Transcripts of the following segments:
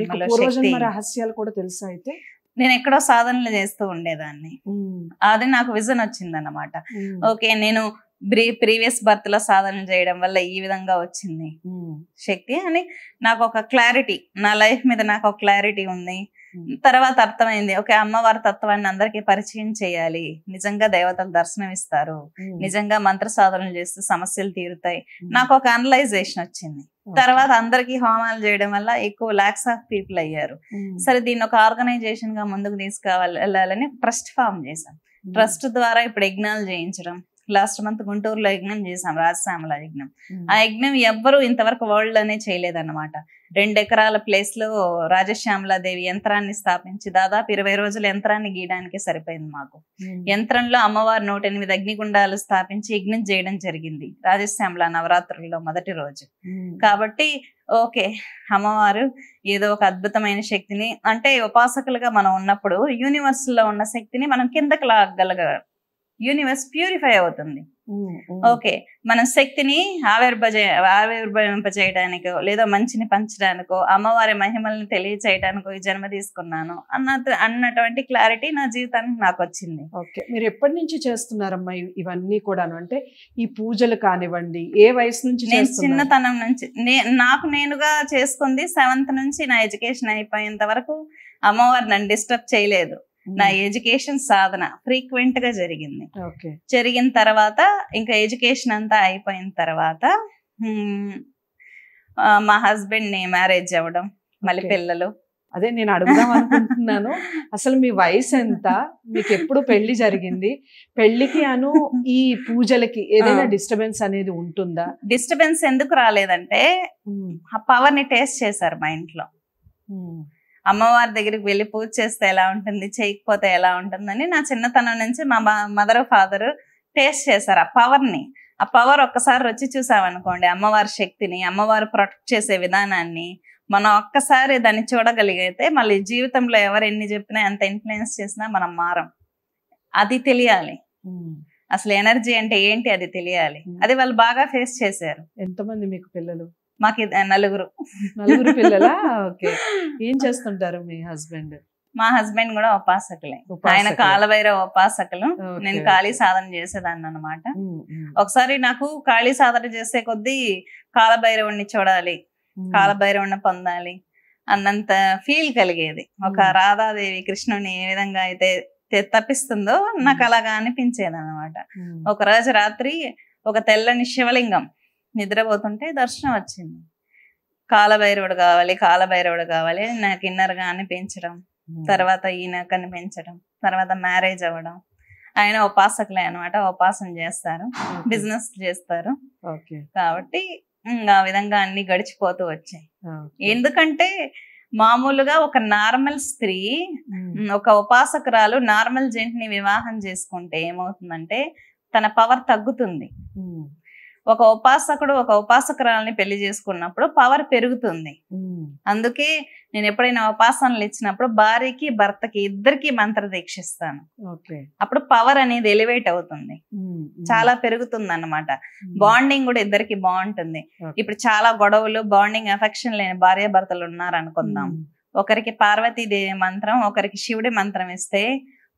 పూర్వజన్మలో శక్తి. పూర్వజన్మ రహస్యాలు కూడా తెలుసా అయితే? నేను ఎక్కడో సాధనలు చేస్తూ ఉండేదాన్ని. అది నాకు విజన్ వచ్చింది అన్నమాట. ఓకే, నేను ప్రీవియస్ బర్త్ లో సాధనలు చేయడం వల్ల ఈ విధంగా వచ్చింది శక్తి అని నాకు ఒక క్లారిటీ, నా లైఫ్ మీద నాకు ఒక క్లారిటీ ఉంది. తర్వాత అర్థమైంది, ఓకే అమ్మవారి తత్వాన్ని అందరికీ పరిచయం చేయాలి, నిజంగా దేవతలు దర్శనం ఇస్తారు, నిజంగా మంత్ర సాధనలు చేస్తే సమస్యలు తీరుతాయి. నాకు ఒక అనలైజేషన్ వచ్చింది. తర్వాత అందరికీ హోమాలు చేయడం వల్ల ఎక్కువ లాక్స్ ఆఫ్ పీపుల్ అయ్యారు. సరే, దీన్ని ఒక ఆర్గనైజేషన్ గా ముందుకు తీసుకువెళ్ళాలని ట్రస్ట్ ఫామ్ చేశాను. ట్రస్ట్ ద్వారా ఇప్పుడు యజ్ఞాలు చేయించడం. లాస్ట్ మంత్ గుంటూరులో యజ్ఞం చేసాం, రాజశ్యామల యజ్ఞం. ఆ యజ్ఞం ఎవ్వరూ ఇంతవరకు వరల్డ్ లోనే చేయలేదన్నమాట. 2 ఎకరాల ప్లేస్ లో రాజశ్యామలాదేవి యంత్రాన్ని స్థాపించి దాదాపు 20 రోజులు యంత్రాన్ని గీయడానికి సరిపోయింది మాకు. యంత్రంలో అమ్మవారి 108 అగ్నిగుండాలు స్థాపించి యజ్ఞం చేయడం జరిగింది రాజశ్యామల నవరాత్రుల్లో మొదటి రోజు. కాబట్టి ఓకే, అమ్మవారు ఏదో ఒక అద్భుతమైన శక్తిని, అంటే ఉపాసకులుగా మనం ఉన్నప్పుడు యూనివర్స్ లో ఉన్న శక్తిని మనం కిందకి లాగగలగాలి. యూనివర్స్ ప్యూరిఫై అవుతుంది. ఓకే, మనం శక్తిని ఆవిర్భవింపజేయడానికో లేదా మంచిని పంచడానికో అమ్మవారి మహిమల్ని తెలియచేయడానికో ఈ జన్మ తీసుకున్నాను అన్నటువంటి క్లారిటీ నా జీవితానికి నాకు వచ్చింది. ఓకే, మీరు ఎప్పటి నుంచి చేస్తున్నారమ్మా ఇవన్నీ కూడాను? అంటే ఈ పూజలు కానివ్వండి, ఏ వయసు నుంచి? నేను చిన్నతనం నుంచి, నాకు నేనుగా చేసుకుంది 7th నుంచి నా ఎడ్యుకేషన్ అయిపోయేంత వరకు అమ్మవారు నన్ను డిస్టర్బ్ చేయలేదు. నా ఎడ్యుకేషన్ సాధన ఫ్రీక్వెంట్ గా జరిగింది. జరిగిన తర్వాత ఇంకా ఎడ్యుకేషన్ అంతా అయిపోయిన తర్వాత మా హస్బెండ్ ని మ్యారేజ్ అవ్వడం, మళ్ళీ పిల్లలు. అదే నేను అడుగుదాం అనుకుంటున్నాను, అసలు మీ వయసు ఎంత, మీకు ఎప్పుడు పెళ్లి జరిగింది, పెళ్లికి ఈ పూజలకి ఏదైనా డిస్టర్బెన్స్ అనేది ఉంటుందా? డిస్టర్బెన్స్ ఎందుకు రాలేదంటే ఆ పవర్ ని టేస్ట్ చేశారు మా ఇంట్లో. అమ్మవారి దగ్గరికి వెళ్ళి పూజ చేస్తే ఎలా ఉంటుంది, చేయకపోతే ఎలా ఉంటుందని నా చిన్నతనం నుంచి మా మదర్ ఫాదర్ టేస్ట్ చేశారు ఆ పవర్ ని. ఆ పవర్ ఒక్కసారి వచ్చి చూసామనుకోండి, అమ్మవారి శక్తిని, అమ్మవారు ప్రొటెక్ట్ చేసే విధానాన్ని మనం ఒక్కసారి దాన్ని చూడగలిగితే మళ్ళీ జీవితంలో ఎవరు ఎన్ని చెప్పినా ఎంత ఇన్ఫ్లుయెన్స్ చేసినా మనం మారం. అది తెలియాలి, అసలు ఎనర్జీ అంటే ఏంటి అది తెలియాలి. అది వాళ్ళు బాగా ఫేస్ చేశారు. ఎంతమంది మీకు పిల్లలు? మాకు 4. 4 పిల్లలా? ఓకే, ఏం చేస్తుంటారు మీ హస్బెండ్? మా హస్బెండ్ కూడా ఉపాసకులే. ఆయన కాలభైరవ ఉపాసకులు, నేను ఖాళీ సాధన చేసేదాన్ని అనమాట. ఒకసారి నాకు ఖాళీ సాధన చేసే కొద్దీ కాలభైరవుణ్ణి చూడాలి, కాలభైరవుణ్ణి పొందాలి అన్నంత ఫీల్ కలిగేది. ఒక రాధాదేవి కృష్ణుని ఏ విధంగా అయితే తప్పిస్తుందో నాకు అలాగా అనిపించేది అనమాట. ఒక రోజు రాత్రి ఒక తెల్లని శివలింగం నిద్రపోతుంటే దర్శనం వచ్చింది. కాలభైరవుడు కావాలి, కాలభైరవుడు కావాలి నాకు ఇన్నర్గా అనిపించడం. తర్వాత ఈయన కనిపించడం, తర్వాత మ్యారేజ్ అవ్వడం. ఆయన ఉపాసకులే అనమాట, ఉపాసన చేస్తారు, బిజినెస్ చేస్తారు. కాబట్టి ఆ విధంగా అన్ని గడిచిపోతూ వచ్చాయి. ఎందుకంటే మామూలుగా ఒక నార్మల్ స్త్రీ, ఒక ఉపాసకురాలు నార్మల్ జెంట్ ని వివాహం చేసుకుంటే ఏమవుతుందంటే తన పవర్ తగ్గుతుంది. ఒక ఉపాసకుడు ఒక ఉపాసకురాలని పెళ్లి చేసుకున్నప్పుడు పవర్ పెరుగుతుంది. అందుకే నేను ఎప్పుడైనా ఉపాసనలు ఇచ్చినప్పుడు భార్యకి భర్తకి ఇద్దరికి మంత్ర దీక్షిస్తాను. అప్పుడు పవర్ అనేది ఎలివేట్ అవుతుంది, చాలా పెరుగుతుంది అన్నమాట. బాండింగ్ కూడా ఇద్దరికి బాగుంటుంది. ఇప్పుడు చాలా గొడవలు, బాండింగ్ ఎఫెక్షన్ లేని భార్య భర్తలు ఉన్నారు అనుకుందాం. ఒకరికి పార్వతీదేవి మంత్రం, ఒకరికి శివుడి మంత్రం ఇస్తే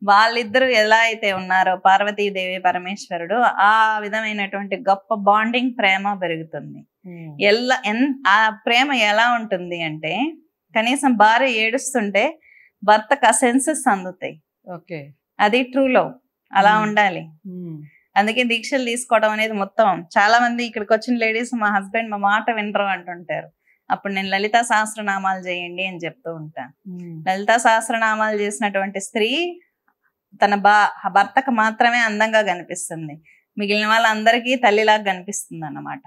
వాళ్ళిద్దరూ ఎలా అయితే ఉన్నారో పార్వతీదేవి పరమేశ్వరుడు, ఆ విధమైనటువంటి గొప్ప బాండింగ్ ప్రేమ పెరుగుతుంది. ఆ ప్రేమ ఎలా ఉంటుంది అంటే కనీసం భార్య ఏడుస్తుంటే భర్తకు ఆ సెన్సెస్ అందుతాయి. అది ట్రూ లవ్, అలా ఉండాలి. అందుకే దీక్షలు తీసుకోవడం అనేది మొత్తం చాలా మంది ఇక్కడికి వచ్చిన లేడీస్ మా హస్బెండ్ మా మాట వినరు అంటుంటారు. అప్పుడు నేను లలితా సహస్రనామాలు చేయండి అని చెప్తూ ఉంటాను. లలితా సహస్రనామాలు చేసినటువంటి స్త్రీ తన భర్తకు మాత్రమే అందంగా కనిపిస్తుంది, మిగిలిన వాళ్ళందరికీ తల్లిలాగా కనిపిస్తుంది అన్నమాట.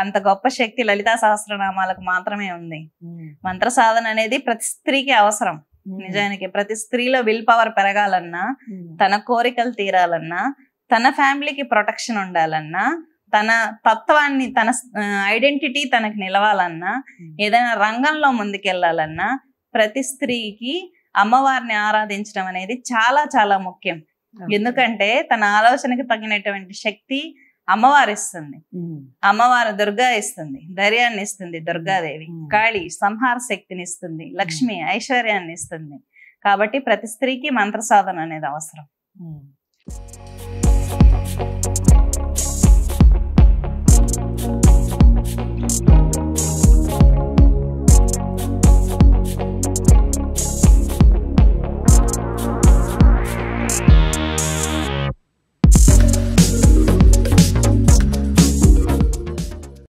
అంత గొప్ప శక్తి లలితా సహస్రనామాలకు మాత్రమే ఉంది. మంత్ర సాధన అనేది ప్రతి స్త్రీకి అవసరం. నిజానికి ప్రతి స్త్రీలో విల్ పవర్ పెరగాలన్నా, తన కోరికలు తీరాలన్నా, తన ఫ్యామిలీకి ప్రొటెక్షన్ ఉండాలన్నా, తన తత్వాన్ని, తన ఐడెంటిటీ తనకు నిలవాలన్నా, ఏదైనా రంగంలో ముందుకెళ్లాలన్నా ప్రతి స్త్రీకి అమ్మవారిని ఆరాధించడం అనేది చాలా చాలా ముఖ్యం. ఎందుకంటే తన ఆలోచనకి తగినటువంటి శక్తి అమ్మవారు ఇస్తుంది. అమ్మవారు దుర్గా ఇస్తుంది, ధైర్యాన్ని ఇస్తుంది దుర్గాదేవి. కాళి సంహార శక్తిని ఇస్తుంది, లక్ష్మి ఐశ్వర్యాన్ని ఇస్తుంది. కాబట్టి ప్రతి స్త్రీకి మంత్ర సాధన అనేది అవసరం.